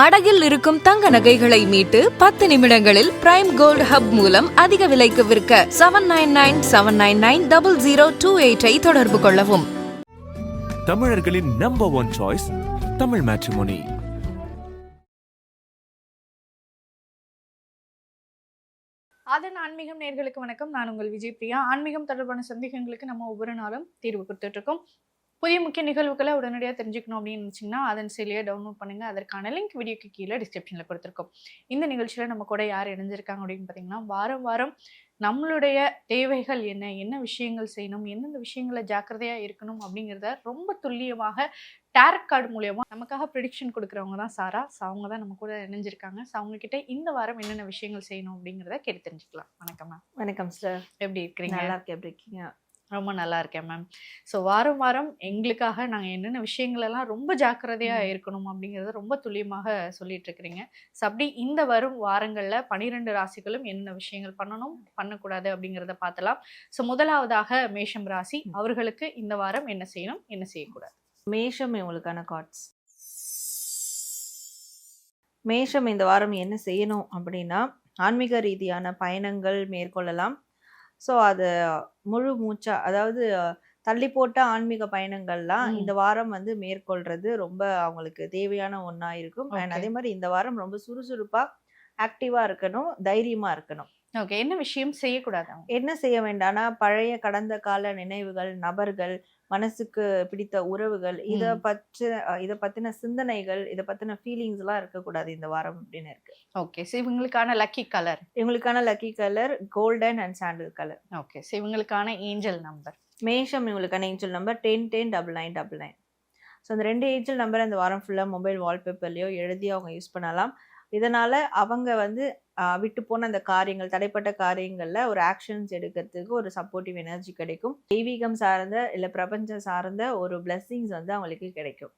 அடகில் இருக்கும் தங்க நகைகளை மீட்டு 10 நிமிடங்களில் பிரைம் கோல்ட் ஹப் மூலம் அதிக விலைக்கு விற்க 7997990028 தொடர்பு கொள்ளவும். தமிழர்களின் நம்பர் 1 சாய்ஸ் தமிழ் மேட்ரிமோனி. அதன் ஆன்மீகம் நேர்களுக்கு வணக்கம். நான் உங்கள் விஜய் பிரியா. ஆன்மீகம் தொடர்பான சந்தேகங்களுக்கு நம்ம ஒவ்வொரு நாளும் தீர்வு கொடுத்துட்டு இருக்கோம். புதிய முக்கிய நிகழ்வுகளை உடனடியாக தெரிஞ்சுக்கணும் அப்படின்னு நினச்சிங்கன்னா அதன் செயலியை டவுன்லோட் பண்ணுங்க. அதற்கான லிங்க் வீடியோக்கு கீழே டிஸ்கிரிப்ஷனில் கொடுத்துருக்கோம். இந்த நிகழ்ச்சியில் நம்ம கூட யார் இணைஞ்சிருக்காங்க அப்படின்னு பார்த்தீங்கன்னா, வாரம் வாரம் நம்மளுடைய தேவைகள் என்ன, என்ன விஷயங்கள் செய்யணும், எந்தெந்த விஷயங்களை ஜாக்கிரதையாக இருக்கணும் அப்படிங்கிறத ரொம்ப துல்லியமாக டேரட் கார்டு மூலியமா நமக்காக ப்ரெடிக்ஷன் கொடுக்குறவங்க தான் சாரா. அவங்க தான் நம்ம கூட இணைஞ்சிருக்காங்க. அவங்க கிட்ட இந்த வாரம் என்னென்ன விஷயங்கள் செய்யணும் அப்படிங்கிறத கேட்டு தெரிஞ்சுக்கலாம். வணக்கம் மேம். வணக்கம் சார். எப்படி இருக்கிறீங்க? நல்லா இருக்கேன். எப்படி இருக்கீங்க? ரொம்ப நல்லா இருக்கேன் மேம். ஸோ வாரம் வாரம் எங்களுக்காக நாங்கள் என்னென்ன விஷயங்களெல்லாம் ரொம்ப ஜாக்கிரதையாக இருக்கணும் அப்படிங்கிறத ரொம்ப துல்லியமாக சொல்லிட்டு இருக்கிறீங்க. ஸோ அப்படி இந்த வரும் வாரங்களில் 12 ராசிகளும் என்னென்ன விஷயங்கள் பண்ணணும் பண்ணக்கூடாது அப்படிங்கிறத பார்த்தலாம். ஸோ முதலாவதாக மேஷம் ராசி, அவர்களுக்கு இந்த வாரம் என்ன செய்யணும் என்ன செய்யக்கூடாது? மேஷம் இவங்களுக்கான கார்ட்ஸ். மேஷம் இந்த வாரம் என்ன செய்யணும் அப்படின்னா, ஆன்மீக ரீதியான பயணங்கள் மேற்கொள்ளலாம். ஸோ அது முழு மூச்சா, அதாவது தள்ளி போட்ட ஆன்மீக பயணங்கள்லாம் இந்த வாரம் வந்து மேற்கொள்றது ரொம்ப அவங்களுக்கு தேவையான ஒன்றா இருக்கும். அண்ட் அதே மாதிரி இந்த வாரம் ரொம்ப சுறுசுறுப்பா ஆக்டிவா இருக்கணும், தைரியமா இருக்கணும். ஓகே, என்ன விஷயம் செய்யக்கூடாது? என்ன செய்ய வேண்டாம்னா, பழைய கடந்த கால நினைவுகள், நபர்கள், மனசுக்கு பிடித்த உறவுகள், இதை பத்தின சிந்தனைகள், இதை பத்தின ஃபீலிங்ஸ் எல்லாம் இருக்கக்கூடாது இந்த வாரம் அப்படின்னு இருக்கு. ஓகே, ஸோ இவங்களுக்கான லக்கி கலர்? இவங்களுக்கான lucky colour golden and sandal colour. Okay, so இவங்களுக்கான ஏஞ்சல் நம்பர்? மேஷம் இவங்களுக்கான ஏஞ்சல் நம்பர் 10109999. ஸோ அந்த 2 ஏஞ்சல் நம்பர் இந்த வாரம் ஃபுல்லாக மொபைல் வால்பேப்பர்லையோ எழுதி அவங்க யூஸ் பண்ணலாம். இதனால அவங்க வந்து விட்டு போன அந்த காரியங்கள், தடைப்பட்ட காரியங்கள்ல ஒரு ஆக்ஷன்ஸ் எடுக்கிறதுக்கு ஒரு சப்போர்ட்டிவ் எனர்ஜி கிடைக்கும். தெய்வீகம் சார்ந்த இல்லை பிரபஞ்சம் சார்ந்த ஒரு பிளெஸிங்ஸ் வந்து அவங்களுக்கு கிடைக்கும்.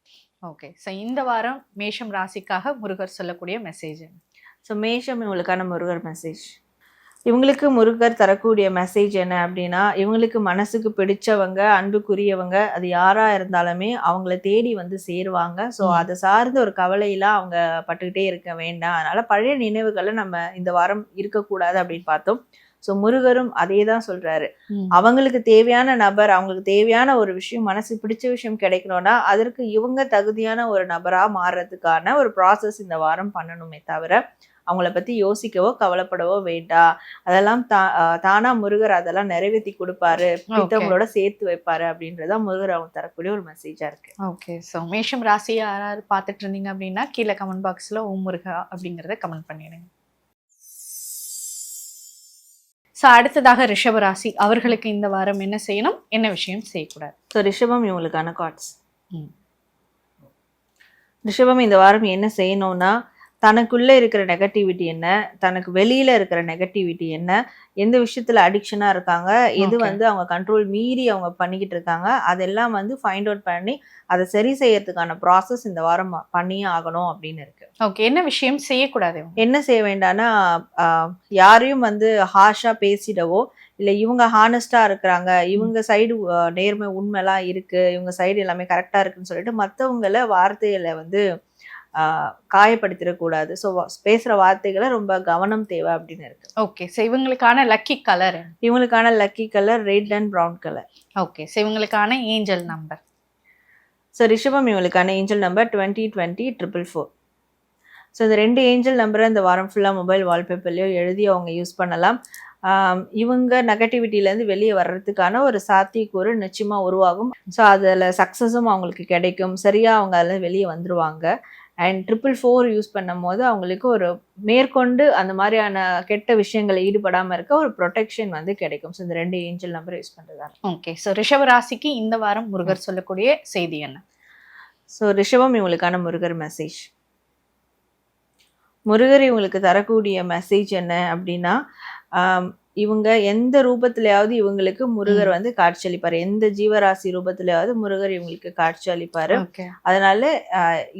ஓகே, ஸோ இந்த வாரம் மேஷம் ராசிக்காக முருகர் சொல்லக்கூடிய மெசேஜ்? ஸோ மேஷம் இவங்களுக்கான முருகர் மெசேஜ், இவங்களுக்கு முருகர் தரக்கூடிய மெசேஜ் என்ன அப்படின்னா, இவங்களுக்கு மனசுக்கு பிடிச்சவங்க, அன்புக்குரியவங்க, அது யாரா இருந்தாலுமே அவங்கள தேடி வந்து சேருவாங்க. ஸோ அதை சார்ந்த ஒரு கவலையெல்லாம் அவங்க பட்டுக்கிட்டே இருக்க வேண்டாம். அதனால பழைய நினைவுகளை நம்ம இந்த வாரம் இருக்கக்கூடாது அப்படின்னு பார்த்தோம். ஸோ முருகரும் அதே தான் சொல்றாரு. அவங்களுக்கு தேவையான நபர், அவங்களுக்கு தேவையான ஒரு விஷயம், மனசுக்கு பிடிச்ச விஷயம் கிடைக்கணும்னா அதற்கு இவங்க தகுதியான ஒரு நபரா மாறுறதுக்கான ஒரு ப்ராசஸ் இந்த வாரம் பண்ணணுமே தவிர அவங்கள பத்தி யோசிக்கவோ கவலைப்படவோ வேண்டாம். அதெல்லாம் தானா முருகர் அதெல்லாம் நிறைவேற்றி கொடுப்பாரு, பிடித்தவங்களோட சேர்த்து வைப்பாரு அப்படின்றதான் முருகர் அவங்க தரக்கூடிய ஒரு மெசேஜா இருக்கு. ஓகே, ஸோ மேஷம் ராசி யாராவது பார்த்துட்டு இருந்தீங்க அப்படின்னா கீழே கமெண்ட் பாக்ஸ்ல ஓம் முருகா அப்படிங்கிறத கமெண்ட் பண்ணிடுங்க. ஸோ அடுத்ததாக ரிஷப ராசி, அவர்களுக்கு இந்த வாரம் என்ன செய்யணும் என்ன விஷயம் செய்யக்கூடாது? ஸோ ரிஷபம் இவங்களுக்கான கார்ட்ஸ். ரிஷபம் இந்த வாரம் என்ன செய்யணும்னா, தனக்குள்ள இருக்கிற நெகட்டிவிட்டி என்ன, தனக்கு வெளியில இருக்கிற நெகட்டிவிட்டி என்ன, எந்த விஷயத்துல அடிக்ஷனா இருக்காங்க, எது வந்து அவங்க கண்ட்ரோல் மீறி அவங்க பண்ணிக்கிட்டு இருக்காங்க, அதெல்லாம் வந்து ஃபைண்ட் அவுட் பண்ணி அதை சரி செய்யறதுக்கான ப்ராசஸ் இந்த வாரம் பண்ணியே ஆகணும் அப்படின்னு இருக்கு. ஓகே, என்ன விஷயம் செய்யக்கூடாது? என்ன செய்ய வேண்டாம்னா, யாரையும் வந்து ஹார்ஷா பேசிடவோ, இல்லை இவங்க ஹானஸ்டா இருக்கிறாங்க, இவங்க சைடு நேர்மை உண்மைலாம் இருக்கு, இவங்க சைடு எல்லாமே கரெக்டா இருக்குன்னு சொல்லிட்டு மற்றவங்கள வார்த்தைகளை வந்து காயப்படுத்திடக்கூடாது. ஸோ பேசுற வார்த்தைகளை ரொம்ப கவனம் தேவை அப்படின்னு இருக்கு. ஓகே, ஸோ இவங்களுக்கான லக்கி கலர்? இவங்களுக்கான lucky colour red and brown colour. Okay, so இவங்களுக்கான ஏஞ்சல் நம்பர்? ஸோ ரிஷபம் இவங்களுக்கான ஏஞ்சல் நம்பர் 202044. ஸோ இந்த 2 ஏஞ்சல் நம்பரை இந்த வாரம் ஃபுல்லாக மொபைல் வால்பேப்பர்லையோ எழுதி அவங்க யூஸ் பண்ணலாம். இவங்க நெகட்டிவிட்டிலேருந்து வெளியே வர்றதுக்கான ஒரு சாத்தியக்கூறு நிச்சயமாக உருவாகும். ஸோ அதில் சக்ஸஸும் அவங்களுக்கு கிடைக்கும். சரியாக அவங்க அதில் வெளியே வந்துடுவாங்க. அண்ட் 444 யூஸ் பண்ணும் போது அவங்களுக்கு ஒரு மேற்கொண்டு அந்த மாதிரியான கெட்ட விஷயங்களை ஈடுபடாமல் இருக்க ஒரு ப்ரொடெக்ஷன் வந்து கிடைக்கும். ஸோ இந்த 2 ஏஞ்சல் நம்பர் யூஸ் பண்ணுறதால. ஓகே, ஸோ ரிஷப ராசிக்கு இந்த வாரம் முருகர் சொல்லக்கூடிய செய்தி என்ன? ஸோ ரிஷபம் இவங்களுக்கான முருகர் மெசேஜ், முருகர் இவங்களுக்கு தரக்கூடிய மெசேஜ் என்ன அப்படின்னா, இவங்க எந்த ரூபத்திலேயாவது இவங்களுக்கு முருகர் வந்து காட்சி அளிப்பாரு, எந்த ஜீவராசி ரூபத்திலேயாவது முருகர் இவங்களுக்கு காட்சி அளிப்பாரு. அதனால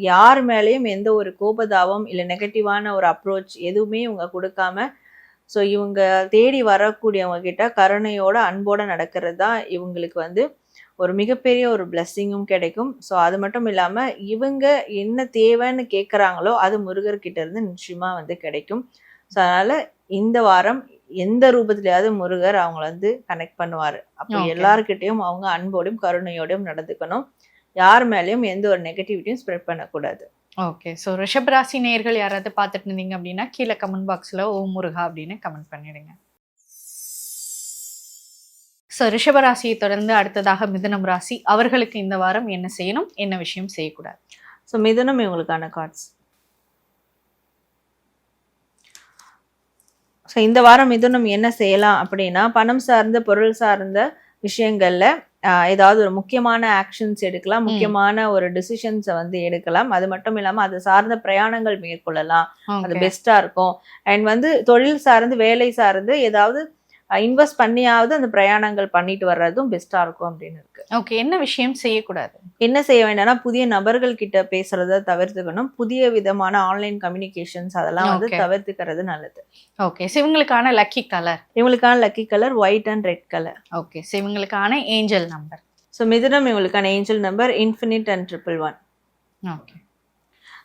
யார் மேலேயும் எந்த ஒரு கோபதாபம் இல்லை நெகட்டிவான ஒரு அப்ரோச் எதுவுமே இவங்க கொடுக்காம, ஸோ இவங்க தேடி வரக்கூடியவங்க கிட்ட கருணையோட அன்போட நடக்கிறது தான் இவங்களுக்கு வந்து ஒரு மிகப்பெரிய ஒரு பிளெஸ்ஸிங்கும் கிடைக்கும். ஸோ அது மட்டும் இல்லாமல் இவங்க என்ன தேவைன்னு கேட்குறாங்களோ அது முருகர்கிட்ட இருந்து நிச்சயமாக வந்து கிடைக்கும். ஸோ அதனால் இந்த வாரம் எந்த ரூபத்திலேயாவது முருகர் அவங்கள வந்து கனெக்ட் பண்ணுவார். அப்போ எல்லாருக்கிட்டையும் அவங்க அன்போடையும் கருணையோடையும் நடந்துக்கணும். யார் மேலேயும் எந்த ஒரு நெகட்டிவிட்டியும் ஸ்ப்ரெட் பண்ணக்கூடாது. ஓகே. ஸோ ரிஷபராசி நேயர்கள் யாராவது பார்த்துட்டு இருந்தீங்க அப்படின்னா கீழே கமெண்ட் பாக்ஸில் ஓம் முருகா அப்படின்னு கமெண்ட் பண்ணிடுங்க. ஸோ ரிஷபராசியை தொடர்ந்து அடுத்ததாக மிதுனம் ராசி, அவர்களுக்கு இந்த வாரம் என்ன செய்யணும், என்ன விஷயம் செய்யக்கூடாது? ஸோ மிதுனம் இவங்களுக்கான கார்ட்ஸ். ஸோ இந்த வாரம் மிதுனம் என்ன செய்யலாம் அப்படின்னா, பணம் சார்ந்த பொருள் சார்ந்த விஷயங்கள்ல ஏதாவது ஒரு முக்கியமான ஆக்ஷன்ஸ் எடுக்கலாம், முக்கியமான ஒரு டிசிஷன்ஸை வந்து எடுக்கலாம். அது மட்டும் இல்லாமல் அது சார்ந்த பிரயாணங்கள் மேற்கொள்ளலாம், அது பெஸ்டா இருக்கும். அண்ட் வந்து தொழில் சார்ந்து வேலை சார்ந்து ஏதாவது இன்வெஸ்ட் பண்ணியாவது அந்த பிரயாணங்கள் பண்ணிட்டு வர்றதும் பெஸ்டா இருக்கும் அப்படின்னு இருக்கு. ஓகே. என்ன விஷயம் செய்யக்கூடாது? என்ன செய்ய வேண்டாம்னா, புதிய நபர்கள் கிட்ட பேசுறத தவிர்த்துக்கணும். புதிய விதமான ஆன்லைன் கம்யூனிகேஷன்ஸ் அதெல்லாம் வந்து தவிர்த்துக்கிறது நல்லது. ஓகே. இவங்களுக்கான லக்கி கலர்? இவங்களுக்கான lucky colour white and red colour. Okay. இவங்களுக்கான ஏஞ்சல் நம்பர்? ஸோ மிதுனம் இவங்களுக்கான angel number infinite and 111. Okay.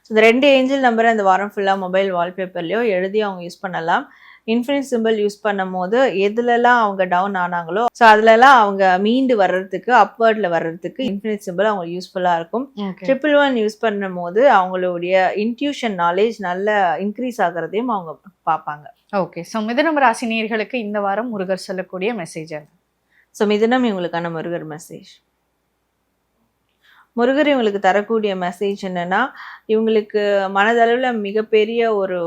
So இந்த 2 ஏஞ்சல் நம்பரை இந்த வாரம் ஃபுல்லாக மொபைல் வால்பேப்பர்லையோ எழுதி அவங்க யூஸ் பண்ணலாம். இன்ஃபினிட் சிம்பிள் யூஸ் பண்ணும் போது எதுலலாம் அவங்க டவுன் ஆனாங்களோ ஸோ அதுலலாம் அவங்க மீண்டு வர்றதுக்கு, அப்வர்டில் வர்றதுக்கு இன்ஃபினிட் சிம்பிள் அவங்க யூஸ்ஃபுல்லாக இருக்கும். 111 யூஸ் பண்ணும் போது அவங்களுடைய இன்ட்யூஷன் நாலேஜ் நல்ல இன்க்ரீஸ் ஆகிறதையும் அவங்க பார்ப்பாங்க. ஓகே. ஸோ மிதுனம் ராசி நேயர்களுக்கு இந்த வாரம் முருகர் சொல்லக்கூடிய மெசேஜ்? ஸோ மிதுனம் இவங்களுக்கான முருகர் மெசேஜ். முருகர் இவங்களுக்கு தரக்கூடிய மெசேஜ் என்னன்னா, இவங்களுக்கு மனதளவில் மிகப்பெரிய ஒரு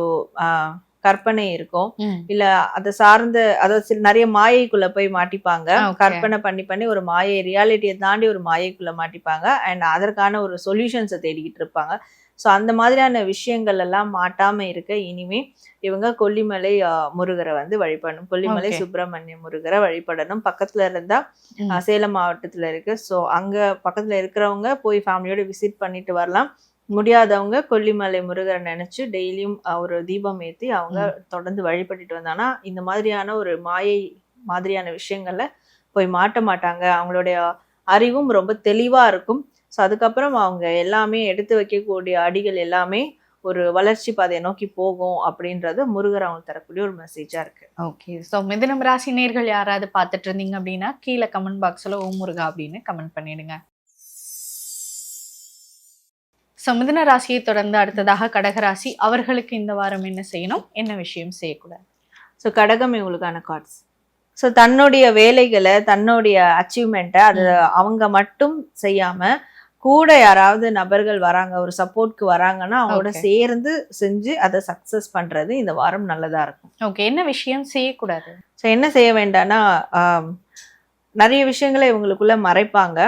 கற்பனை இருக்கும், இல்ல அதை சார்ந்த அதாவது நிறைய மாயைக்குள்ள போய் மாட்டிப்பாங்க. கற்பனை பண்ணி ஒரு மாயை, ரியாலிட்டியை தாண்டி ஒரு மாயைக்குள்ள மாட்டிப்பாங்க. அண்ட் அதற்கான ஒரு சொல்யூஷன்ஸை தேடிக்கிட்டு இருப்பாங்க. ஸோ அந்த மாதிரியான விஷயங்கள் எல்லாம் மாட்டாம இருக்க இனிமே இவங்க கொல்லிமலை முருகரை வந்து வழிபடணும். கொல்லிமலை சுப்பிரமணிய முருகரை வழிபடணும். பக்கத்துல இருந்தா சேலம் மாவட்டத்துல இருக்கு. ஸோ அங்க பக்கத்துல இருக்கிறவங்க போய் ஃபேமிலியோட விசிட் பண்ணிட்டு வரலாம். முடியாதவங்க கொல்லிமலை முருகரை நினைச்சு டெய்லியும் ஒரு தீபம் ஏற்றி அவங்க தொடர்ந்து வழிபட்டுட்டு வந்தாங்கன்னா இந்த மாதிரியான ஒரு மாயை மாதிரியான விஷயங்கள்ல போய் மாட்ட மாட்டாங்க. அவங்களுடைய அறிவும் ரொம்ப தெளிவா இருக்கும். ஸோ அதுக்கப்புறம் அவங்க எல்லாமே எடுத்து வைக்கக்கூடிய அடிகள் எல்லாமே ஒரு வளர்ச்சி பாதையை நோக்கி போகும் அப்படின்றது முருகர் அவங்க தரக்கூடிய ஒரு மெசேஜா இருக்கு. ஓகே. ஸோ மிதுனம் ராசி நேயர்கள் யாராவது பார்த்துட்டு இருந்தீங்க அப்படின்னா கீழே கமெண்ட் பாக்ஸ்ல ஓம் முருகா அப்படின்னு கமெண்ட் பண்ணிடுங்க. ஸோ மிதுன ராசியை தொடர்ந்து அடுத்ததாக கடகராசி, அவர்களுக்கு இந்த வாரம் என்ன செய்யணும், என்ன விஷயம் செய்யக்கூடாது? ஸோ கடகம் இவங்களுக்கான கார்ட்ஸ். ஸோ தன்னுடைய வேலைகளை, தன்னுடைய அச்சீவ்மெண்ட்டை அது அவங்க மட்டும் செய்யாம கூட யாராவது நபர்கள் வராங்க, ஒரு சப்போர்ட்க்கு வராங்கன்னா அவங்களோட சேர்ந்து செஞ்சு அதை சக்சஸ் பண்றது இந்த வாரம் நல்லதா இருக்கும். ஓகே. என்ன விஷயம் செய்யக்கூடாது? ஸோ என்ன செய்ய வேண்டாம்னா, நிறைய விஷயங்களை இவங்களுக்குள்ள மறைப்பாங்க.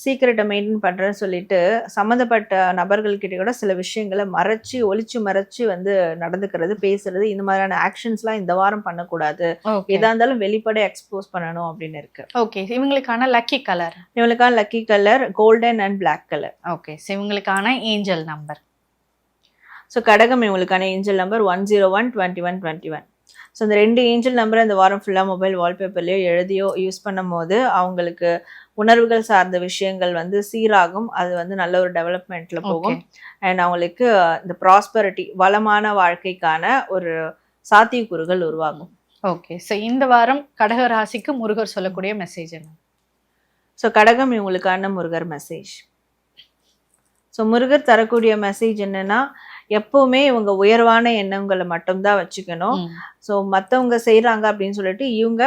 சீக்கிரட்டை மெயின்டைன் பண்றேன்னு சொல்லிட்டு சம்மந்தப்பட்ட நபர்கள்கிட்ட கூட சில விஷயங்களை ஒளிச்சு மறைச்சு வந்து நடந்துக்கிறது, பேசுறது, இந்த மாதிரியான ஆக்ஷன்ஸ்லாம் இந்த வாரம் பண்ணக்கூடாது. எதா இருந்தாலும் வெளிப்படை எக்ஸ்போஸ் பண்ணணும் அப்படின்னு இருக்கு. ஓகே. இவங்களுக்கான லக்கி கலர்? இவங்களுக்கான lucky colour golden and black colour. Okay. இவங்களுக்கான ஏஞ்சல் நம்பர்? ஸோ கடகம் இவங்களுக்கான ஏஞ்சல் நம்பர் 1012121. ஸோ இந்த 2 ஏஞ்சல் நம்பரை இந்த வாரம் ஃபுல்லாக மொபைல் வால்பேப்பர்லையோ எழுதியோ யூஸ் பண்ணும் போது அவங்களுக்கு உணர்வுகள் சார்ந்த விஷயங்கள் வந்து சீராகும். அது வந்து நல்ல ஒரு டெவலப்மெண்ட்ல போகும். அண்ட் அவங்களுக்கு இந்த ப்ராஸ்பரிட்டி, வளமான வாழ்க்கைக்கான ஒரு சாத்தியக்கூறுகள் உருவாகும். ஓகே. ஸோ இந்த வாரம் கடக ராசிக்கு முருகர் சொல்லக்கூடிய மெசேஜ் என்ன? ஸோ கடகம் இவங்களுக்கான முருகர் மெசேஜ். ஸோ முருகர் தரக்கூடிய மெசேஜ் என்னன்னா, எப்பவுமே இவங்க உயர்வான எண்ணங்களை மட்டும்தான் வச்சுக்கணும். ஸோ மற்றவங்க செய்கிறாங்க அப்படின்னு சொல்லிட்டு இவங்க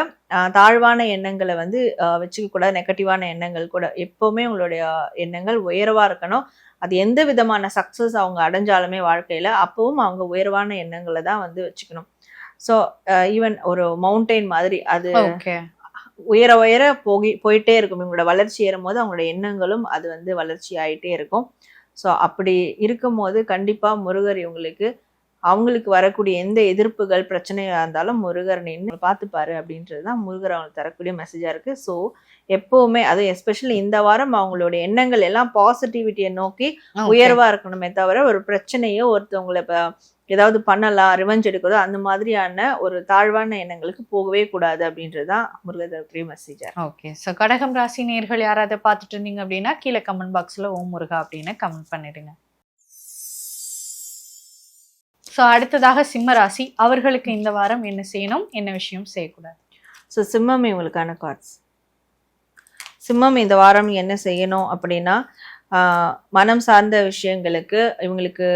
தாழ்வான எண்ணங்களை வந்து வச்சுக்க கூடாது. நெகட்டிவான எண்ணங்கள் கூட எப்பவுமே உங்களுடைய எண்ணங்கள் உயர்வா இருக்கணும். அது எந்த விதமான சக்சஸ் அவங்க அடைஞ்சாலுமே வாழ்க்கையில அப்பவும் அவங்க உயர்வான எண்ணங்களை தான் வந்து வச்சுக்கணும். ஸோ ஈவன் ஒரு மவுண்டெயின் மாதிரி அது உயர உயர போயிட்டே இருக்கும். இவங்களோட வளர்ச்சி ஏறும் போது அவங்களோட எண்ணங்களும் அது வந்து வளர்ச்சி ஆயிட்டே இருக்கும். ஸோ அப்படி இருக்கும்போது கண்டிப்பாக முருகர் அவங்களுக்கு வரக்கூடிய எந்த எதிர்ப்புகள் பிரச்சனையாக இருந்தாலும் முருகர் நின்று பார்த்துப்பாரு அப்படின்றது தான் முருகர் அவங்களுக்கு தரக்கூடிய மெசேஜாக இருக்குது. ஸோ எப்போவுமே அதுவும் எஸ்பெஷலி இந்த வாரம் அவங்களுடைய எண்ணங்கள் எல்லாம் பாசிட்டிவிட்டியை நோக்கி உயர்வாக இருக்கணுமே தவிர ஒரு பிரச்சனையோ ஒருத்தவங்களை இப்போ ஏதாவது பண்ணலாம், ரிவெஞ்ச் எடுக்கிறதோ அந்த மாதிரியான ஒரு தாழ்வான எண்ணங்களுக்கு போகவே கூடாது அப்படின்றது தான் முருகர் தரக்கூடிய மெசேஜா. ஓகே, ஸோ கடகம் ராசி நேர்கள் யாராவது பார்த்துட்டு இருந்தீங்க அப்படின்னா கீழே கமெண்ட் பாக்ஸில் ஓம் முருகா அப்படின்னு கமெண்ட் பண்ணிடுங்க. ஸோ அடுத்ததாக சிம்ம ராசி, அவர்களுக்கு இந்த வாரம் என்ன செய்யணும், என்ன விஷயம் செய்யக்கூடாது? ஸோ சிம்மம் இவங்களுக்கான கார்ட்ஸ். சிம்மம் இந்த வாரம் என்ன செய்யணும் அப்படின்னா, மனம் சார்ந்த விஷயங்களுக்கு இவங்களுக்கு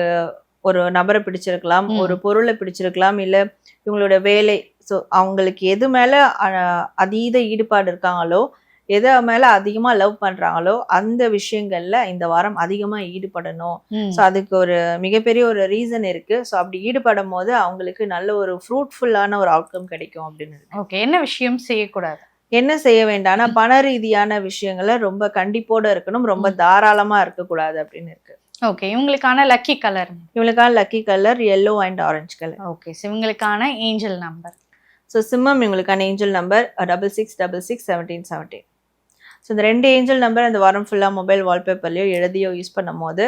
ஒரு நபரை பிடிச்சிருக்கலாம், ஒரு பொருளை பிடிச்சிருக்கலாம், இல்லை இவங்களோட வேலை. ஸோ அவங்களுக்கு எது மேலே அதீத ஈடுபாடு இருக்காங்களோ, எது மேலே அதிகமாக லவ் பண்ணுறாங்களோ அந்த விஷயங்கள்ல இந்த வாரம் அதிகமாக ஈடுபடணும். ஸோ அதுக்கு ஒரு மிகப்பெரிய ஒரு ரீசன் இருக்கு. ஸோ அப்படி ஈடுபடும் போது அவங்களுக்கு நல்ல ஒரு ஃப்ரூட்ஃபுல்லான ஒரு அவுட்கம் கிடைக்கும் அப்படின்னு. ஓகே, என்ன விஷயம் செய்யக்கூடாது? என்ன செய்ய வேண்டாம்னா, பண ரீதியான விஷயங்களை ரொம்ப கண்டிப்போட இருக்கணும், ரொம்ப தாராளமா இருக்கக்கூடாது அப்படின்னு இருக்கு. ஓகே, இவங்களுக்கான லக்கி கலர்? இவங்களுக்கான lucky colour yellow and orange colour. Okay, so இவங்களுக்கான ஏஞ்சல் நம்பர்? ஸோ சிம்மம் இவங்களுக்கான ஏஞ்சல் நம்பர் 66661717. ஸோ இந்த 2 ஏஞ்சல் நம்பர் இந்த வாரம் ஃபுல்லாக மொபைல் வால்பேப்பர்லையோ எழுதியோ யூஸ் பண்ணும் போது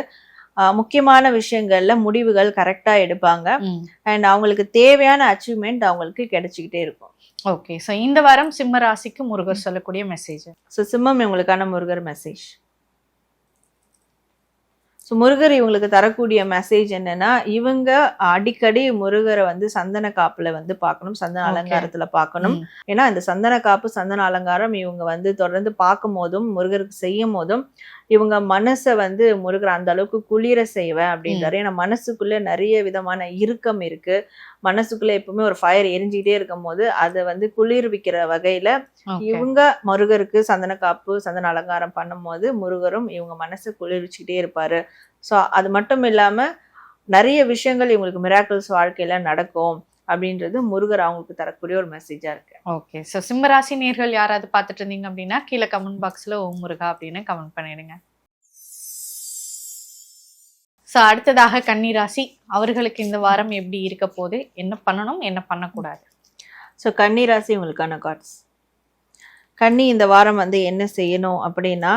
முக்கியமான விஷயங்கள்ல முடிவுகள் கரெக்டாக எடுப்பாங்க. அண்ட் அவங்களுக்கு தேவையான அச்சீவ்மெண்ட் அவங்களுக்கு கிடைச்சிக்கிட்டே இருக்கும். ஓகே, ஸோ இந்த வாரம் சிம்ம ராசிக்கு முருகர் சொல்லக்கூடிய மெசேஜ்? ஸோ சிம்மம் இவங்களுக்கான முருகர் மெசேஜ். ஸோ முருகர் இவங்களுக்கு தரக்கூடிய மெசேஜ் என்னன்னா, இவங்க அடிக்கடி முருகரை வந்து சந்தன காப்புல வந்து பார்க்கணும், சந்தன அலங்காரத்துல பார்க்கணும். ஏன்னா இந்த சந்தன காப்பு, சந்தன அலங்காரம் இவங்க வந்து தொடர்ந்து பார்க்கும் போதும் முருகருக்கு செய்யும் போதும் இவங்க மனசை வந்து முருகர் அந்த அளவுக்கு குளிர செய்வேன் அப்படின்றாரு. ஏன்னா மனசுக்குள்ள நிறைய விதமான இறுக்கம் இருக்கு. மனசுக்குள்ள எப்பவுமே ஒரு ஃபயர் எரிஞ்சுக்கிட்டே இருக்கும் போது அதை வந்து குளிர்விக்கிற வகையில இவங்க முருகருக்கு சந்தன காப்பு, சந்தன அலங்காரம் பண்ணும் போது முருகரும் இவங்க மனசை குளிர்விச்சுக்கிட்டே இருப்பாரு. ஸோ அது மட்டும் இல்லாம நிறைய விஷயங்கள் இவங்களுக்கு மிராக்கிள்ஸ் வாழ்க்கையில நடக்கும் அப்படின்றது முருகர் அவங்களுக்கு தரக்கூடிய ஒரு மெசேஜா இருக்கு. ஓகே, ஸோ சிம்மராசி நேர்கள் யாராவது பார்த்துட்டு இருந்தீங்க அப்படின்னா கீழே கமெண்ட் பாக்ஸ்ல ஓம் முருகா அப்படின்னு கமெண்ட் பண்ணிடுங்க. ஸோ அடுத்ததாக கன்னிராசி, அவர்களுக்கு இந்த வாரம் எப்படி இருக்க போகுது, என்ன பண்ணணும், என்ன பண்ணக்கூடாது? ஸோ கன்னிராசி இவங்களுக்கான கார்ட்ஸ். கன்னி இந்த வாரம் வந்து என்ன செய்யணும் அப்படின்னா,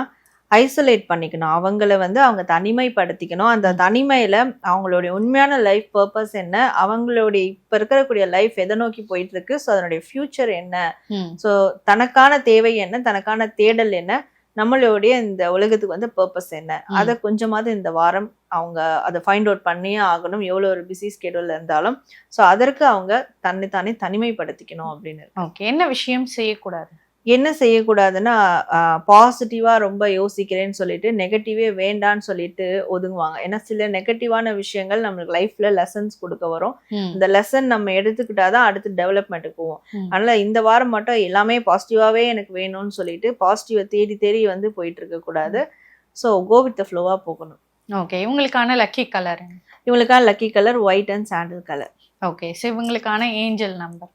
ஐசோலேட் பண்ணிக்கணும். அவங்கள வந்து அவங்க தனிமைப்படுத்திக்கணும். அந்த தனிமையில அவங்களுடைய உண்மையான லைஃப் பர்பஸ் என்ன, அவங்களுடைய இப்ப இருக்கக்கூடிய லைஃப் எதை நோக்கி போயிட்டு இருக்கு, ஸோ அதனுடைய ஃபியூச்சர் என்ன, ஸோ தனக்கான தேவை என்ன, தனக்கான தேடல் என்ன, நம்மளுடைய இந்த உலகத்துக்கு வந்து பர்பஸ் என்ன, அதை கொஞ்சமாவது இந்த வாரம் அவங்க அதை ஃபைண்ட் அவுட் பண்ணியே ஆகணும், எவ்வளோ ஒரு பிஸி ஸ்கெடியூல்ல இருந்தாலும். ஸோ அதற்கு அவங்க தன்னைத்தானே தனிமைப்படுத்திக்கணும் அப்படின்னு. ஓகே, என்ன விஷயம் செய்யக்கூடாது? என்ன செய்யக்கூடாதுன்னா, பாசிட்டிவா ரொம்ப யோசிக்கிறேன்னு சொல்லிட்டு நெகட்டிவே வேண்டான்னு சொல்லிட்டு ஒதுங்குவாங்க. ஏன்னா சில நெகட்டிவான விஷயங்கள் நம்மளுக்கு லைஃப்ல லெசன்ஸ் கொடுக்க வரும். இந்த லெசன் நம்ம எடுத்துக்கிட்டாதான் அடுத்து டெவலப்மெண்ட்டுக்கு போவோம். அதனால இந்த வாரம் மட்டும் எல்லாமே பாசிட்டிவாவே எனக்கு வேணும்னு சொல்லிட்டு பாசிட்டிவை தேடி தேடி வந்து போயிட்டு இருக்க கூடாது. ஸோ கோ வித் த ஃப்ளோவா போகணும். ஓகே, இவங்களுக்கான லக்கி கலர்? இவங்களுக்கான lucky colour white and sandal colour. Okay, so இவங்களுக்கான ஏஞ்சல் நம்பர்?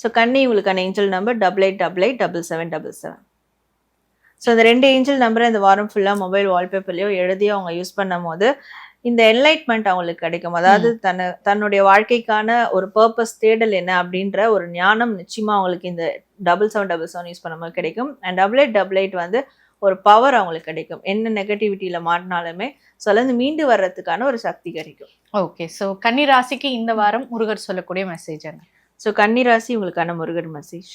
ஸோ கன்னி இவங்களுக்கான ஏஞ்சல் நம்பர் 88887777. ஸோ இந்த 2 ஏஞ்சல் நம்பரை இந்த வாரம் ஃபுல்லாக மொபைல் வால்பேப்பர்லையோ எழுதி அவங்க யூஸ் பண்ணும் போது இந்த என்லைட்மெண்ட் அவங்களுக்கு கிடைக்கும். அதாவது தன்னுடைய வாழ்க்கைக்கான ஒரு பர்பஸ், தேடல் என்ன அப்படின்ற ஒரு ஞானம் நிச்சயமா அவங்களுக்கு இந்த 7777 யூஸ் பண்ணும்போது கிடைக்கும். அண்ட் 8888 வந்து ஒரு பவர் அவங்களுக்கு கிடைக்கும். என்ன நெகட்டிவிட்டியில மாட்டினாலுமே சொல்ல மீண்டு வர்றதுக்கான ஒரு சக்தி கிடைக்கும். ஓகே, ஸோ கன்னி ராசிக்கு இந்த வாரம் முருகர் சொல்லக்கூடிய மெசேஜ் என்ன? ஸோ கன்னிராசி உங்களுக்கான முருகர் மெசேஜ்.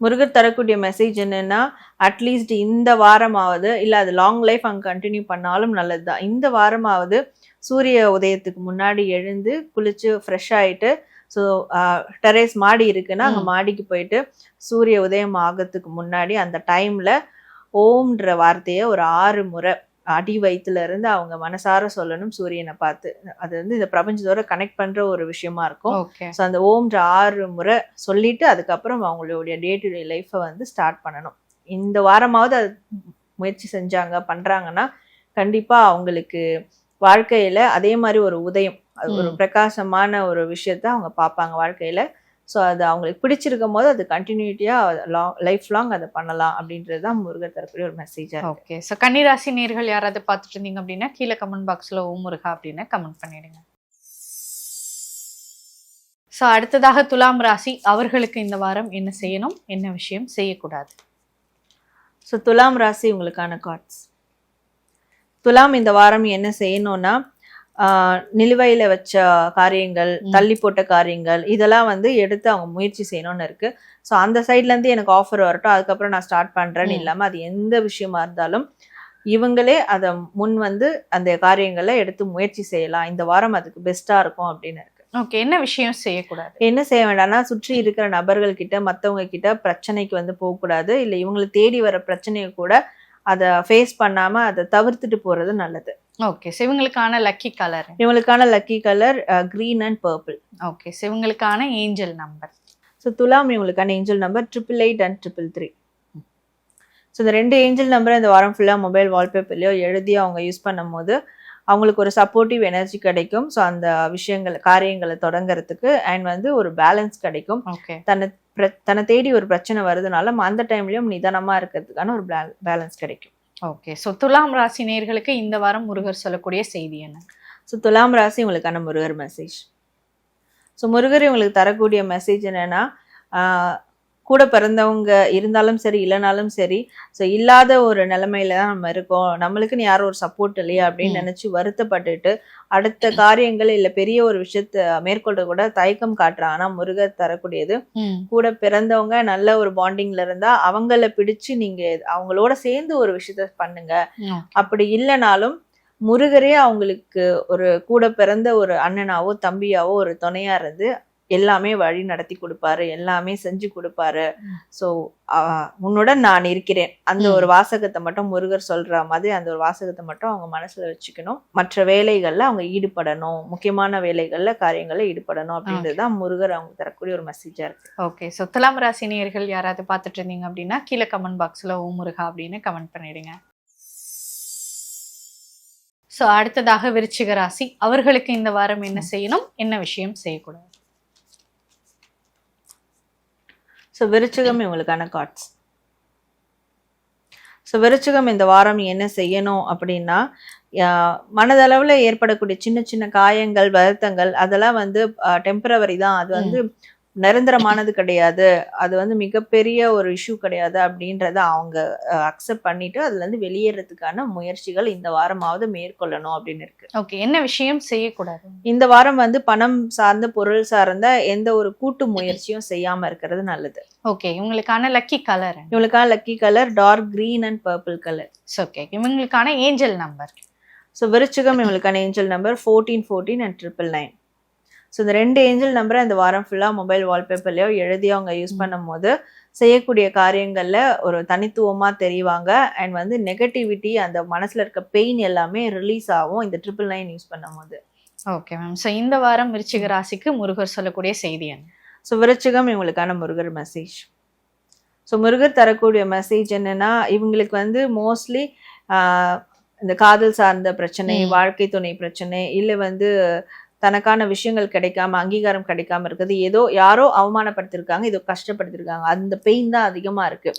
முருகர் தரக்கூடிய மெசேஜ் என்னன்னா, அட்லீஸ்ட் இந்த வாரமாவது, இல்லை அது லாங் லைஃப் அங்கே கண்டினியூ பண்ணாலும் நல்லது தான், இந்த வாரமாவது சூரிய உதயத்துக்கு முன்னாடி எழுந்து குளிச்சு ஃப்ரெஷ் ஆகிட்டு, ஸோ டெரேஸ் மாடி இருக்குன்னா அங்கே மாடிக்கு போயிட்டு சூரிய உதயம் ஆகிறதுக்கு முன்னாடி அந்த டைமில் ஓம்ன்ற வார்த்தையை ஒரு 6 முறை அடி வயிற்றுல இருந்து அவங்க மனசார சொல்லணும் சூரியனை பார்த்து. அது வந்து இந்த பிரபஞ்சத்தோட கனெக்ட் பண்ற ஒரு விஷயமா இருக்கும். ஸோ அந்த ஓம்ன்ற 6 முறை சொல்லிட்டு அதுக்கப்புறம் அவங்களுடைய டே டு டே லைஃப்பை வந்து ஸ்டார்ட் பண்ணணும். இந்த வாரமாவது அது முயற்சி செஞ்சாங்க, பண்றாங்கன்னா கண்டிப்பா அவங்களுக்கு வாழ்க்கையில அதே மாதிரி ஒரு உதயம், அது ஒரு பிரகாசமான ஒரு விஷயத்த அவங்க பார்ப்பாங்க வாழ்க்கையில. ஸோ அது அவங்களுக்கு பிடிச்சிருக்கும் போது அது கண்டினியூட்டியாக லைஃப் லாங் அதை பண்ணலாம் அப்படின்றது தான் முருகர் தரக்கூடிய ஒரு மெசேஜாக. ஓகே, ஸோ கன்னிராசி நேர்கள் யாராவது பார்த்துட்டு இருந்தீங்க அப்படின்னா கீழே கமெண்ட் பாக்ஸில் ஓம் முருகா அப்படின்னு கமெண்ட் பண்ணிடுங்க. ஸோ அடுத்ததாக துலாம் ராசி, அவர்களுக்கு இந்த வாரம் என்ன செய்யணும், என்ன விஷயம் செய்யக்கூடாது? ஸோ துலாம் ராசி உங்களுக்கான கார்ட்ஸ். துலாம் இந்த வாரம் என்ன செய்யணும்னா, நிலுவையில் வச்ச காரியங்கள், தள்ளி போட்ட காரியங்கள், இதெல்லாம் வந்து எடுத்து அவங்க முயற்சி செய்யணும்னு இருக்குது. ஸோ அந்த சைட்லேருந்து எனக்கு ஆஃபர் வரட்டும், அதுக்கப்புறம் நான் ஸ்டார்ட் பண்ணுறேன்னு இல்லாமல், அது எந்த விஷயமா இருந்தாலும் இவங்களே அதை முன் வந்து அந்த காரியங்களை எடுத்து முயற்சி செய்யலாம். இந்த வாரம் அதுக்கு பெஸ்ட்டாக இருக்கும் அப்படின்னு இருக்கு. ஓகே, என்ன விஷயம் செய்யக்கூடாது? என்ன செய்ய வேண்டாம்னா, சுற்றி இருக்கிற நபர்கள் கிட்ட, மற்றவங்க கிட்ட பிரச்சனைக்கு வந்து போகக்கூடாது. இல்லை இவங்களை தேடி வர பிரச்சனையை கூட அதை ஃபேஸ் பண்ணாமல் அதை தவிர்த்துட்டு போகிறது நல்லது. ஓகே, இவங்களுக்கான லக்கி கலர்? இவங்களுக்கான lucky colour green and purple. Okay, இவங்களுக்கான ஏஞ்சல் நம்பர்? ஸோ துலாம் இவங்களுக்கான ஏஞ்சல் நம்பர் 888 and 333. ஸோ இந்த 2 ஏஞ்சல் நம்பரை இந்த வாரம் ஃபுல்லாக மொபைல் வால்பேப்பர்லையோ எழுதி அவங்க யூஸ் பண்ணும் போது அவங்களுக்கு ஒரு சப்போர்ட்டிவ் எனர்ஜி கிடைக்கும். ஸோ அந்த காரியங்களை தொடங்குறதுக்கு அண்ட் வந்து ஒரு பேலன்ஸ் கிடைக்கும். தன்னை தேடி ஒரு பிரச்சனை வருதுனால அந்த டைம்லயும் நிதானமாக இருக்கிறதுக்கான ஒரு பேலன்ஸ் கிடைக்கும். ஓகே, ஸோ துலாம் ராசி நேயர்களுக்கு இந்த வாரம் முருகர் சொல்லக்கூடிய செய்தி என்ன? ஸோ துலாம் ராசி உங்களுக்கான முருகர் மெசேஜ். ஸோ முருகர் இவங்களுக்கு தரக்கூடிய மெசேஜ் என்னன்னா, கூட பிறந்தவங்க இருந்தாலும் சரி இல்லைனாலும் சரி, ஸோ இல்லாத ஒரு நிலைமையில தான் நம்ம இருக்கோம், நம்மளுக்குன்னு யாரும் ஒரு சப்போர்ட் இல்லையா அப்படின்னு நினைச்சு வருத்தப்பட்டுட்டு அடுத்த காரியங்கள் இல்லை பெரிய ஒரு விஷயத்த மேற்கொள்ள கூட தயக்கம் காட்டுறான். ஆனா முருகர் தரக்கூடியது, கூட பிறந்தவங்க நல்ல ஒரு பாண்டிங்ல இருந்தா அவங்கள பிடிச்சு நீங்க அவங்களோட சேர்ந்து ஒரு விஷயத்த பண்ணுங்க. அப்படி இல்லைனாலும் முருகரே அவங்களுக்கு ஒரு கூட பிறந்த ஒரு அண்ணனாவோ தம்பியாவோ ஒரு துணையா இருந்து எல்லாமே வழி நடத்தி கொடுப்பாரு, எல்லாமே செஞ்சு கொடுப்பாரு. ஸோ உன்னுடன் நான் இருக்கிறேன், அந்த ஒரு வாசகத்தை மட்டும் முருகர் சொல்ற மாதிரி அந்த ஒரு வாசகத்தை மட்டும் அவங்க மனசுல வச்சுக்கணும். மற்ற வேலைகள்ல அவங்க ஈடுபடணும், முக்கியமான வேலைகள்ல காரியங்கள்ல ஈடுபடணும் அப்படின்றதுதான் முருகர் அவங்க தரக்கூடிய ஒரு மெசேஜா இருக்கு. ஓகே, ஸோ துலாம் ராசி நேயர்கள் யாராவது பார்த்துட்டு இருந்தீங்க அப்படின்னா கீழே கமெண்ட் பாக்ஸ்ல ஓம் முருகா அப்படின்னு கமெண்ட் பண்ணிடுங்க. ஸோ அடுத்ததாக விருச்சிக ராசி, அவர்களுக்கு இந்த வாரம் என்ன செய்யணும், என்ன விஷயம் செய்யக்கூடாது? ஸோ விருச்சிகம் இவங்களுக்கான கார்ட்ஸ். ஸோ விருச்சிகம் இந்த வாரம் என்ன செய்யணும் அப்படின்னா, மனதளவில் ஏற்படக்கூடிய சின்ன சின்ன காயங்கள், வருத்தங்கள் அதெல்லாம் வந்து டெம்பரவரி தான், அது வந்து நிரந்தரமானது கிடையாது, அது வந்து மிகப்பெரிய ஒரு இஷ்யூ கிடையாது அப்படின்றத அவங்க அக்செப்ட் பண்ணிட்டு அதுல இருந்து வெளியேறதுக்கான முயற்சிகள் இந்த வாரமாவது மேற்கொள்ளணும் அப்படின்னு இருக்கு. ஓகே, என்ன விஷயம் செய்யக்கூடாது? இந்த வாரம் வந்து பணம் சார்ந்த, பொருள் சார்ந்த எந்த ஒரு கூட்டு முயற்சியும் செய்யாம இருக்கிறது நல்லது. ஓகே, இவங்களுக்கான லக்கி கலர்? இவங்களுக்கான lucky colour dark green and purple colour. Okay, இவங்களுக்கான ஏஞ்சல் நம்பர்? ஸோ விருச்சிகம் இவங்களுக்கான ஏஞ்சல் நம்பர் 1414 and 999. ஸோ இந்த 2 ஏஞ்சல் நம்பரை இந்த வாரம் ஃபுல்லாக மொபைல் வால்பேப்பர்லையோ எழுதி அவங்க யூஸ் பண்ணும் போது செய்யக்கூடிய காரியங்களில் ஒரு தனித்துவமாக தெரிவாங்க. அண்ட் வந்து நெகட்டிவிட்டி, அந்த மனசில் இருக்க பெயின் எல்லாமே ரிலீஸ் ஆகும் இந்த 999 யூஸ் பண்ணும் போது. ஓகே மேம், ஸோ இந்த வாரம் விருச்சிக ராசிக்கு முருகர் சொல்லக்கூடிய செய்தி என்ன? ஸோ விருச்சிகம் இவங்களுக்கான முருகர் மெசேஜ். ஸோ முருகர் தரக்கூடிய மெசேஜ் என்னன்னா, இவங்களுக்கு வந்து மோஸ்ட்லி இந்த காதல் சார்ந்த பிரச்சனை, வாழ்க்கை துணை பிரச்சனை, இல்லை வந்து தனக்கான விஷயங்கள் கிடைக்காம, அங்கீகாரம் கிடைக்காம இருக்குது, ஏதோ யாரோ அவமானப்படுத்திருக்காங்க, ஏதோ கஷ்டப்படுத்திருக்காங்க, அந்த பெயின் தான் அதிகமா இருக்கு.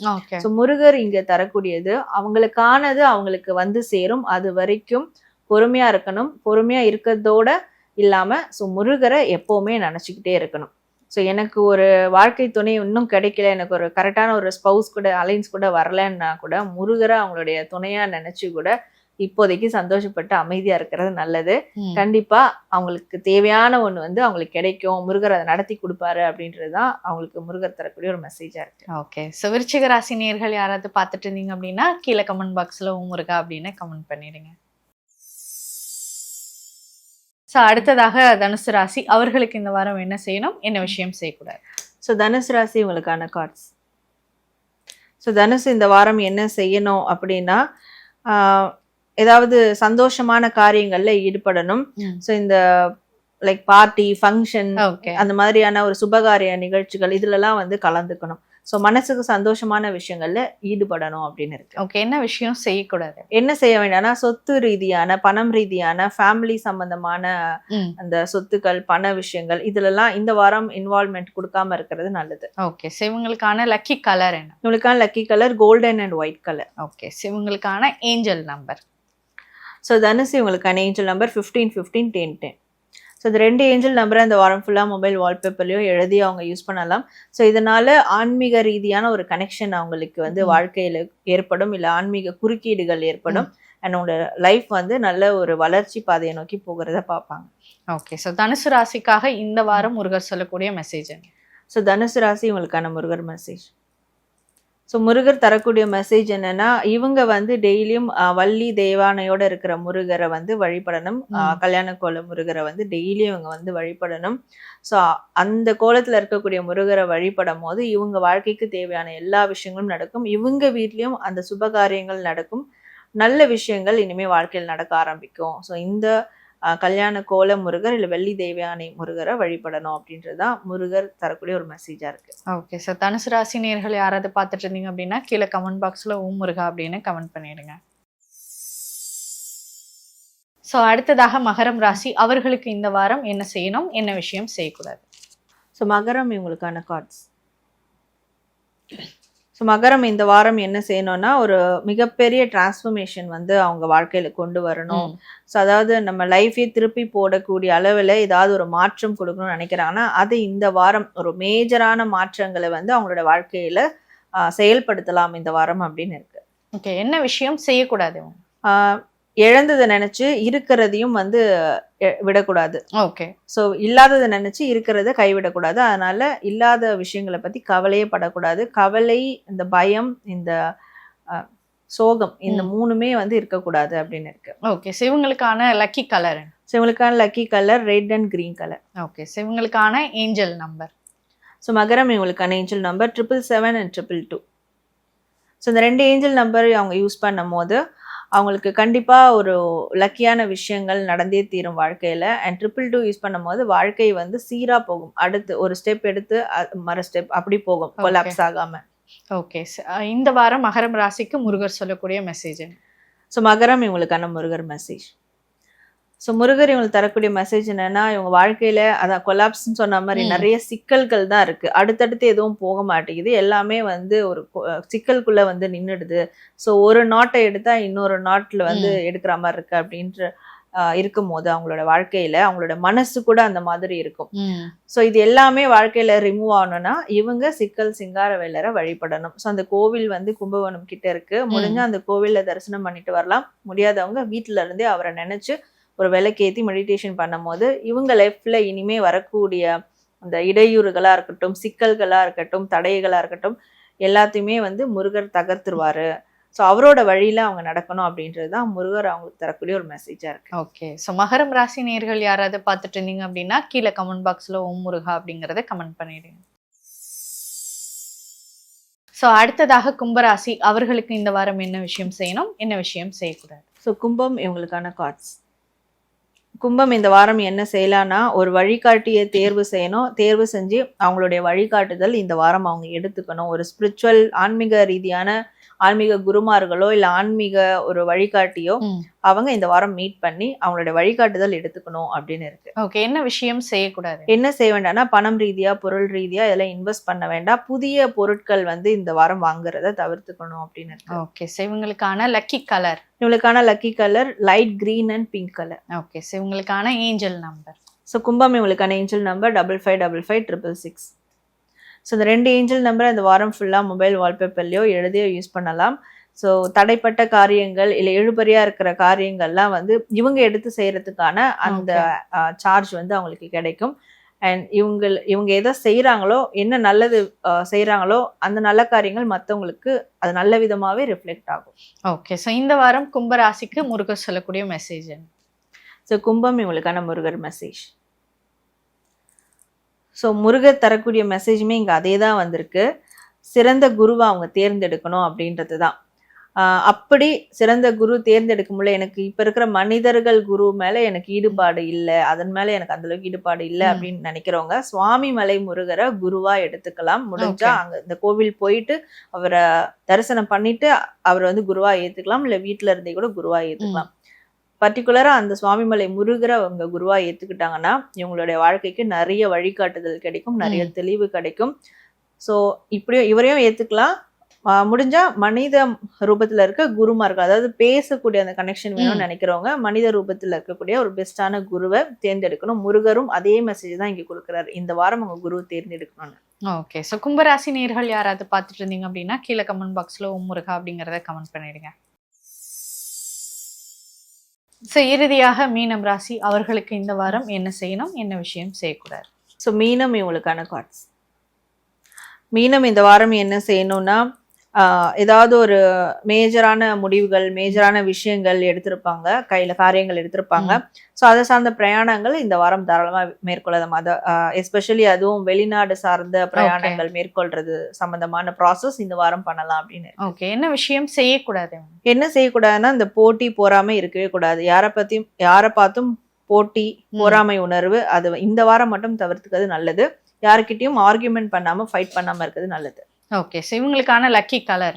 ஸோ முருகர் இங்க தரக்கூடியது அவங்களுக்கானது அவங்களுக்கு வந்து சேரும், அது வரைக்கும் பொறுமையா இருக்கணும். பொறுமையா இருக்கிறதோட இல்லாம ஸோ முருகரை எப்பவுமே நினைச்சுக்கிட்டே இருக்கணும். ஸோ எனக்கு ஒரு வாழ்க்கை துணை இன்னும் கிடைக்கல, எனக்கு ஒரு கரெக்டான ஒரு ஸ்பவுஸ் கூட, அலைன்ஸ் கூட வரலன்னா கூட முருகரை அவங்களுடைய துணையா நினைச்சு கூட இப்போதைக்கு சந்தோஷப்பட்டு அமைதியா இருக்கிறது நல்லது. கண்டிப்பா அவங்களுக்கு தேவையான ஒண்ணு வந்து அவங்களுக்கு கிடைக்கும், முருகர் அதை நடத்தி கொடுப்பாரு அப்படின்றதுதான் அவங்களுக்கு முருகர் தரக்கூடிய ஒரு மெசேஜா இருக்கு. ஓகே, ஸோ விருச்சிக ராசி நேயர்கள் யாராவது பார்த்துட்டு இருந்தீங்க அப்படின்னா கீழே கமெண்ட் பாக்ஸ்ல ஓம் முருகா அப்படின்னு கமெண்ட் பண்ணிடுங்க. ஸோ அடுத்ததாக தனுசு ராசி, அவர்களுக்கு இந்த வாரம் என்ன செய்யணும், என்ன விஷயம் செய்யக்கூடாது? ஸோ தனுசு ராசி உங்களுக்கான கார்ட்ஸ். ஸோ தனுசு இந்த வாரம் என்ன செய்யணும் அப்படின்னா, ஏதாவது சந்தோஷமான காரியங்கள்ல ஈடுபடணும். ஸோ இந்த லைக் பார்ட்டி, ஃபங்க்ஷன், அந்த மாதிரியான ஒரு சுபகாரிய நிகழ்ச்சிகள் இதுலலாம் வந்து கலந்துக்கணும். ஸோ மனசுக்கு சந்தோஷமான விஷயங்கள்ல ஈடுபடணும் அப்படின்னு இருக்கு. ஓகே, என்ன விஷயம் செய்யக்கூடாது? என்ன செய்ய வேண்டாம்னா, சொத்து ரீதியான, பணம் ரீதியான, ஃபேமிலி சம்பந்தமான அந்த சொத்துக்கள், பண விஷயங்கள் இதுலலாம் இந்த வாரம் இன்வால்வ்மெண்ட் கொடுக்காம இருக்கிறது நல்லது. ஓகே, இவங்களுக்கான லக்கி கலர் என்ன? இவங்களுக்கான lucky colour golden and white colour. Okay, இவங்களுக்கான ஏஞ்சல் நம்பர்? ஸோ தனுசு இவங்களுக்கான ஏஞ்சல் நம்பர் 151510. ஸோ இந்த 2 ஏஞ்சல் நம்பரை இந்த வாரம் ஃபுல்லாக மொபைல் வால்பேப்பர்லையோ எழுதி அவங்க யூஸ் பண்ணலாம். ஸோ இதனால ஆன்மீக ரீதியான ஒரு கனெக்ஷன் அவங்களுக்கு வந்து வாழ்க்கையில் ஏற்படும், இல்லை ஆன்மீக குறுக்கீடுகள் ஏற்படும். அண்ட் உங்களோட லைஃப் வந்து நல்ல ஒரு வளர்ச்சி பாதையை நோக்கி போகிறத பார்ப்பாங்க. ஓகே, ஸோ தனுசு ராசிக்காக இந்த வாரம் முருகர் சொல்லக்கூடிய மெசேஜ். ஸோ தனுசு ராசி இவங்களுக்கான முருகர் மெசேஜ். ஸோ முருகர் தரக்கூடிய மெசேஜ் என்னன்னா, இவங்க வந்து டெய்லியும் வள்ளி தேவானையோட இருக்கிற முருகரை வந்து வழிபடணும். கல்யாண கோல முருகரை வந்து டெய்லியும் இவங்க வந்து வழிபடணும். ஸோ அந்த கோலத்துல இருக்கக்கூடிய முருகரை வழிபடும் போது இவங்க வாழ்க்கைக்கு தேவையான எல்லா விஷயங்களும் நடக்கும். இவங்க வீட்லயும் அந்த சுபகாரியங்கள் நடக்கும். நல்ல விஷயங்கள் இனிமே வாழ்க்கையில் நடக்க ஆரம்பிக்கும். ஸோ இந்த கல்யாண கோல முருகர் இல்லை வெள்ளி தேவயானை முருகரை வழிபடணும் அப்படின்றதுதான் முருகர் தரக்கூடிய ஒரு மெசேஜா இருக்கு. ஓகே, ஸோ தனுசு ராசி நேயர்கள் யாராவது பார்த்துட்டு இருந்தீங்க அப்படின்னா கீழே கமெண்ட் பாக்ஸ்ல ஓம் முருகா அப்படின்னு கமெண்ட் பண்ணிடுங்க. ஸோ அடுத்ததாக மகரம் ராசி, அவர்களுக்கு இந்த வாரம் என்ன செய்யணும், என்ன விஷயம் செய்யக்கூடாது? ஸோ மகரம் இவங்களுக்கான கார்ட்ஸ். ஸோ மகரம் இந்த வாரம் என்ன செய்யணும்னா, ஒரு மிகப்பெரிய டிரான்ஸ்ஃபர்மேஷன் வந்து அவங்க வாழ்க்கையில கொண்டு வரணும். ஸோ அதாவது நம்ம லைஃபே திருப்பி போடக்கூடிய அளவில் ஏதாவது ஒரு மாற்றம் கொடுக்கணும்னு நினைக்கிறாங்கன்னா அது இந்த வாரம் ஒரு மேஜரான மாற்றங்களை வந்து அவங்களோட வாழ்க்கையில செயல்படுத்தலாம் இந்த வாரம் அப்படின்னு இருக்கு. ஓகே, என்ன விஷயம் செய்யக்கூடாது? இழந்ததை நினைச்சு இருக்கிறதையும் வந்து விடக்கூடாது. ஓகே, ஸோ இல்லாததை நினைச்சு இருக்கிறத கைவிடக்கூடாது. அதனால இல்லாத விஷயங்களை பத்தி கவலையே படக்கூடாது. கவலை, இந்த பயம், இந்த சோகம், இந்த மூணுமே வந்து இருக்கக்கூடாது அப்படின்னு இருக்கு. ஓகே, சிவங்களுக்கான லக்கி கலர். சிவங்களுக்கான lucky colour red and green colour. Okay, சிவங்களுக்கான ஏஞ்சல் நம்பர். ஸோ மகரம் இவங்களுக்கான ஏஞ்சல் நம்பர் 777 and 222. ஸோ இந்த 2 ஏஞ்சல் நம்பர் அவங்க யூஸ் பண்ணும் போது அவங்களுக்கு கண்டிப்பாக ஒரு லக்கியான விஷயங்கள் நடந்தே தீரும் வாழ்க்கையில். அண்ட் 222 யூஸ் பண்ணும் போது வாழ்க்கை வந்து சீராக போகும். அடுத்து ஒரு ஸ்டெப் எடுத்து மறு ஸ்டெப் அப்படி போகும், கொலாப்ஸ் ஆகாமல். ஓகே, இந்த வாரம் மகரம் ராசிக்கு முருகர் சொல்லக்கூடிய மெசேஜ். ஸோ மகரம் இவங்களுக்கான முருகர் மெசேஜ். ஸோ முருகர் இவங்களுக்கு தரக்கூடிய மெசேஜ் என்னன்னா, இவங்க வாழ்க்கையில அதான் கொலாப்ஸ்ன்னு சொன்ன மாதிரி நிறைய சிக்கல்கள் தான் இருக்கு. அடுத்தடுத்து எதுவும் போக மாட்டேங்குது. எல்லாமே வந்து ஒரு சிக்கலுக்குள்ள வந்து நின்றுடுது. ஸோ ஒரு நாட்டை எடுத்தா இன்னொரு நாட்டில் வந்து எடுக்கிற மாதிரி இருக்கு அப்படின்ற இருக்கும் போது அவங்களோட வாழ்க்கையில அவங்களோட மனசு கூட அந்த மாதிரி இருக்கும். ஸோ இது எல்லாமே வாழ்க்கையில ரிமூவ் ஆகணும்னா இவங்க சிக்கல் சிங்கார வேலரை வழிபடணும். ஸோ அந்த கோவில் வந்து கும்பகோணம் கிட்ட இருக்கு. முடிஞ்சா அந்த கோவில்ல தரிசனம் பண்ணிட்டு வரலாம். முடியாதவங்க வீட்டுல இருந்தே அவரை நினைச்சு ஒரு விளக்கேற்றி மெடிடேஷன் பண்ணும் போது இவங்க லைஃப்ல இனிமே வரக்கூடிய அந்த இடையூறுகளா இருக்கட்டும், சிக்கல்களா இருக்கட்டும், தடைகளா இருக்கட்டும், எல்லாத்தையுமே வந்து முருகர் தகர்த்துருவாரு. ஸோ அவரோட வழியில அவங்க நடக்கணும் அப்படின்றது தான் முருகர் அவங்களுக்கு தரக்கூடிய ஒரு மெசேஜா இருக்கு. ஓகே, ஸோ மகரம் ராசி நேயர்கள் யாராவது பார்த்துட்டு இருந்தீங்க அப்படின்னா கீழே கமெண்ட் பாக்ஸ்ல ஓம் முருகா அப்படிங்கிறத கமெண்ட் பண்ணிடுங்க. ஸோ அடுத்ததாக கும்பராசி, அவர்களுக்கு இந்த வாரம் என்ன விஷயம் செய்யணும், என்ன விஷயம் செய்யக்கூடாது? ஸோ கும்பம் இவங்களுக்கான கார்ட்ஸ். கும்பம் இந்த வாரம் என்ன செய்யலாம்னா, ஒரு வழிகாட்டியை தேர்வு செய்யணும். தேர்வு செஞ்சு அவங்களுடைய வழிகாட்டுதல் இந்த வாரம் அவங்க எடுத்துக்கணும். ஒரு ஸ்பிரிச்சுவல் ஆன்மீக ரீதியான ஆன்மீக குருமார்களோ இல்ல ஆன்மீக ஒரு வழிகாட்டியோ அவங்க இந்த வாரம் மீட் பண்ணி அவங்களுடைய வழிகாட்டுதல் எடுத்துக்கணும் அப்படின்னு இருக்கு. ஓகே, என்ன விஷயம் செய்யக்கூடாது? என்ன செய்ய வேண்டாம்னா, பணம் ரீதியா பொருள் ரீதியா இதெல்லாம் இன்வெஸ்ட் பண்ண வேண்டாம். புதிய பொருட்கள் வந்து இந்த வாரம் வாங்குறத தவிர்த்துக்கணும் அப்படின்னு இருக்கு. ஓகே, இவங்களுக்கான லக்கி கலர். இவங்களுக்கான lucky colour light green and pink colour. Okay, இவங்களுக்கான ஏஞ்சல் நம்பர். ஸோ கும்பம் இவங்களுக்கான ஏஞ்சல் நம்பர் 555556. ஸோ இந்த 2 ஏஞ்சல் நம்பர் இந்த வாரம் ஃபுல்லாக மொபைல் வால்பேப்பர்லையோ எழுதியோ யூஸ் பண்ணலாம். ஸோ தடைப்பட்ட காரியங்கள் இல்லை இழுபறியாக இருக்கிற காரியங்கள்லாம் வந்து இவங்க எடுத்து செய்கிறதுக்கான அந்த சார்ஜ் வந்து அவங்களுக்கு கிடைக்கும். அண்ட் இவங்க எதை செய்கிறாங்களோ, என்ன நல்லது செய்கிறாங்களோ அந்த நல்ல காரியங்கள் மற்றவங்களுக்கு அது நல்ல விதமாகவே ரிஃப்ளெக்ட் ஆகும். ஓகே, ஸோ இந்த வாரம் கும்பராசிக்கு முருகர் சொல்லக்கூடிய மெசேஜ். ஸோ கும்பம் இவங்களுக்கான முருகர் மெசேஜ். ஸோ முருகர் தரக்கூடிய மெசேஜுமே இங்கே அதே தான் வந்திருக்கு. சிறந்த குருவை அவங்க தேர்ந்தெடுக்கணும் அப்படின்றது தான். அப்படி சிறந்த குரு தேர்ந்தெடுக்க முடியல, எனக்கு இப்போ இருக்கிற மனிதர்கள் குரு மேலே எனக்கு ஈடுபாடு இல்லை, அதன் மேலே எனக்கு அந்தளவுக்கு ஈடுபாடு இல்லை அப்படின்னு நினைக்கிறவங்க சுவாமி மலை முருகரை குருவா எடுத்துக்கலாம். முடிஞ்சா அங்கே இந்த கோவில் போயிட்டு அவரை தரிசனம் பண்ணிட்டு அவரை வந்து குருவா ஏற்றுக்கலாம். இல்லை வீட்டில் இருந்தே கூட குருவா ஏற்றுக்கலாம். பர்டிகுலரா அந்த சுவாமிமலை முருகரை அவங்க குருவா ஏத்துக்கிட்டாங்கன்னா இவங்களுடைய வாழ்க்கைக்கு நிறைய வழிகாட்டுதல் கிடைக்கும், நிறைய தெளிவு கிடைக்கும். ஸோ இப்படியும் இவரையும் ஏத்துக்கலாம். முடிஞ்சா மனித ரூபத்துல இருக்க குருமார்கள், அதாவது பேசக்கூடிய அந்த கனெக்ஷன் வேணும்னு நினைக்கிறவங்க மனித ரூபத்துல இருக்கக்கூடிய ஒரு பெஸ்டான குருவை தேர்ந்தெடுக்கணும். முருகரும் அதே மெசேஜ் தான் இங்க கொடுக்குறாரு, இந்த வாரம் அவங்க குரு தேர்ந்தெடுக்கணும்னு. ஓகே, ஸோ கும்பராசி நேயர்கள் யாராவது பார்த்துட்டு இருந்தீங்க அப்படின்னா கீழே கமெண்ட் பாக்ஸ்ல ஓம் முருகா அப்படிங்கிறத கமெண்ட் பண்ணிடுங்க. ஸோ இறுதியாக மீனம் ராசி அவர்களுக்கு இந்த வாரம் என்ன செய்யணும், என்ன விஷயம் செய்யக்கூடாது? ஸோ மீனம் இவங்களுக்கான கார்ட்ஸ். மீனம் இந்த வாரம் என்ன செய்யணும்னா, ஏதாவது ஒரு மேஜரான முடிவுகள், மேஜரான விஷயங்கள் எடுத்திருப்பாங்க, கையில காரியங்கள் எடுத்திருப்பாங்க. ஸோ அதை சார்ந்த பிரயாணங்கள் இந்த வாரம் தாராளமா மேற்கொள்ளலாம். அதை எஸ்பெஷலி அதுவும் வெளிநாடு சார்ந்த பிரயாணங்கள் மேற்கொள்றது சம்பந்தமான ப்ராசஸ் இந்த வாரம் பண்ணலாம் அப்படின்னு. ஓகே, என்ன விஷயம் செய்யக்கூடாது? என்ன செய்யக்கூடாதுன்னா, இந்த போட்டி பொறாமை இருக்கவே கூடாது. யாரை பார்த்தும் போட்டி பொறாமை உணர்வு அது இந்த வாரம் மட்டும் தவிர்த்துக்கிறது நல்லது. யாருக்கிட்டையும் ஆர்கியூமெண்ட் பண்ணாம ஃபைட் பண்ணாம இருக்கிறது நல்லது. ஓகே, ஸோ இவங்களுக்கான லக்கி கலர்?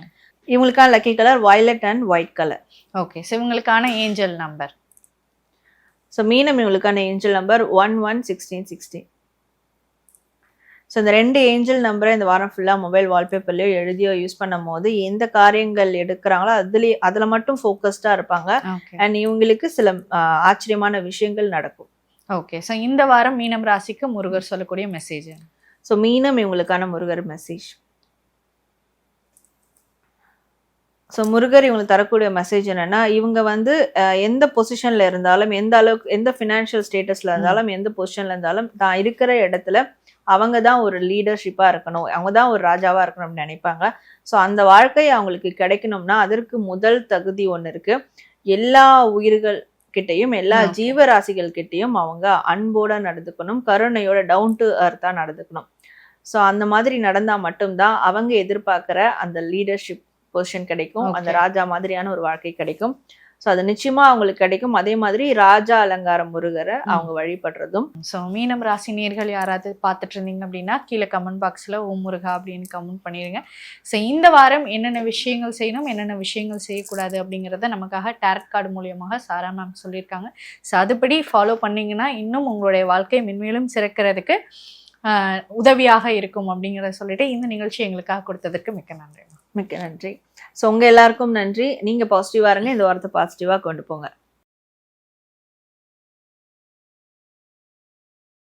இவங்களுக்கான lucky colour violet and white colour. Okay, so இவங்களுக்கான ஏஞ்சல் நம்பர்? ஸோ மீனம் இவங்களுக்கான ஏஞ்சல் நம்பர் 111616. ஸோ இந்த 2 ஏஞ்சல் நம்பரை இந்த வாரம் ஃபுல்லாக மொபைல் வால்பேப்பர்லையோ எழுதியோ யூஸ் பண்ணும் போது எந்த காரியங்கள் எடுக்கிறாங்களோ அதில் மட்டும் ஃபோக்கஸ்டாக இருப்பாங்க. அண்ட் இவங்களுக்கு சில ஆச்சரியமான விஷயங்கள் நடக்கும். ஓகே, ஸோ இந்த வாரம் மீனம் ராசிக்கு முருகர் சொல்லக்கூடிய மெசேஜ்? ஸோ மீனம் இவங்களுக்கான முருகர் மெசேஜ். ஸோ முருகர் இவங்களுக்கு தரக்கூடிய மெசேஜ் என்னன்னா, இவங்க வந்து எந்த பொசிஷன்ல இருந்தாலும், எந்த அளவுக்கு எந்த ஃபினான்ஷியல் ஸ்டேட்டஸ்ல இருந்தாலும், எந்த பொசிஷன்ல இருந்தாலும் தான் இருக்கிற இடத்துல அவங்க தான் ஒரு லீடர்ஷிப்பா இருக்கணும், அவங்க தான் ஒரு ராஜாவா இருக்கணும்னு நினைப்பாங்க. ஸோ அந்த வாழ்க்கை அவங்களுக்கு கிடைக்கணும்னா அதற்கு முதல் தகுதி ஒன்று இருக்கு. எல்லா உயிர்கள் கிட்டையும், எல்லா ஜீவராசிகள் கிட்டையும் அவங்க அன்போட நடந்துக்கணும், கருணையோட டவுன் டு அர்த்தா நடந்துக்கணும். ஸோ அந்த மாதிரி நடந்தா மட்டும்தான் அவங்க எதிர்பார்க்கிற அந்த லீடர்ஷிப் பொசிஷன் கிடைக்கும், அந்த ராஜா மாதிரியான ஒரு வாழ்க்கை கிடைக்கும். ஸோ அது நிச்சயமா அவங்களுக்கு கிடைக்கும். அதே மாதிரி ராஜா அலங்காரம் முருகரை அவங்க வழிபடுறதும். ஸோ மீனம் ராசி நேர்கள் யாராவது பார்த்துட்டு இருந்தீங்க அப்படின்னா கீழே கமெண்ட் பாக்ஸில் ஓம் முருகா அப்படின்னு கமெண்ட் பண்ணிடுங்க. ஸோ இந்த வாரம் என்னென்ன விஷயங்கள் செய்யணும், என்னென்ன விஷயங்கள் செய்யக்கூடாது அப்படிங்கிறத நமக்காக டேரட் கார்டு மூலியமாக சாரா மேம் சொல்லியிருக்காங்க. ஸோ அதுபடி ஃபாலோ பண்ணிங்கன்னா இன்னும் உங்களுடைய வாழ்க்கை மென்மேலும் சிறக்கிறதுக்கு உதவியாக இருக்கும் அப்படிங்கிறத சொல்லிட்டு இந்த நிகழ்ச்சி எங்களுக்காக கொடுத்ததற்கு மிக்க நன்றி. மிக்க நன்றி. ஸோ உங்க எல்லாருக்கும் நன்றி. நீங்க பாசிட்டிவா இருங்க, இந்த வாரத்தை பாசிட்டிவா கொண்டு போங்க.